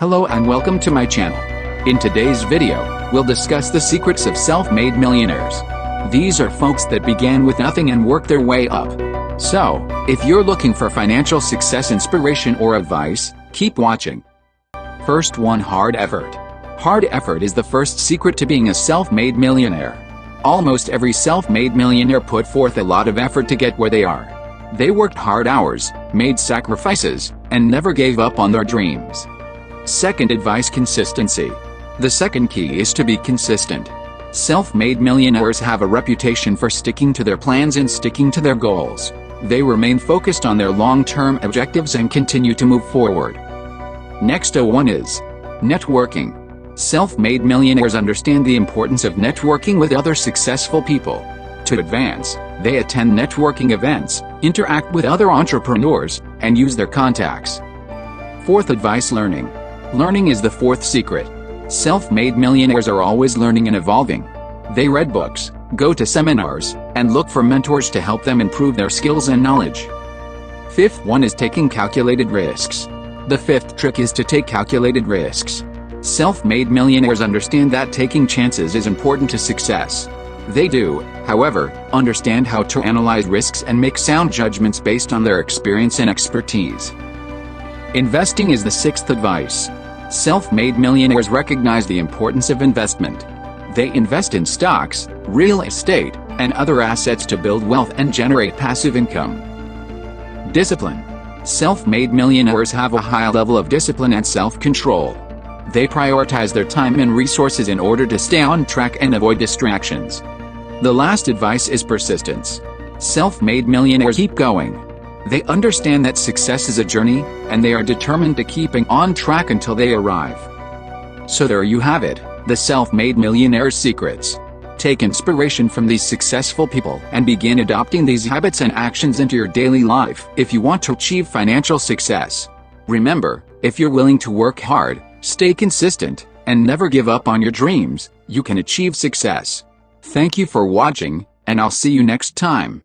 Hello and welcome to my channel. In today's video, we'll discuss the secrets of self-made millionaires. These are folks that began with nothing and worked their way up. So, if you're looking for financial success inspiration or advice, keep watching. First one, hard effort. Hard effort is the first secret to being a self-made millionaire. Almost every self-made millionaire put forth a lot of effort to get where they are. They worked hard hours, made sacrifices, and never gave up on their dreams. Second advice, consistency. The second key is to be consistent. Self-made millionaires have a reputation for sticking to their plans and sticking to their goals. They remain focused on their long-term objectives and continue to move forward. Next one is networking. Self-made millionaires understand the importance of networking with other successful people. To advance, they attend networking events, interact with other entrepreneurs, and use their contacts. Fourth advice, learning. Learning is the fourth secret. Self-made millionaires are always learning and evolving. They read books, go to seminars, and look for mentors to help them improve their skills and knowledge. Fifth one is taking calculated risks. The fifth trick is to take calculated risks. Self-made millionaires understand that taking chances is important to success. They do, however, understand how to analyze risks and make sound judgments based on their experience and expertise. Investing is the sixth advice. Self-made millionaires recognize the importance of investment. They invest in stocks, real estate, and other assets to build wealth and generate passive income. Discipline. Self-made millionaires have a high level of discipline and self-control. They prioritize their time and resources in order to stay on track and avoid distractions. The last advice is persistence. Self-made millionaires keep going. They understand that success is a journey, and they are determined to keeping on track until they arrive. So there you have it, the self-made millionaire's secrets. Take inspiration from these successful people and begin adopting these habits and actions into your daily life if you want to achieve financial success. Remember, if you're willing to work hard, stay consistent, and never give up on your dreams, you can achieve success. Thank you for watching, and I'll see you next time.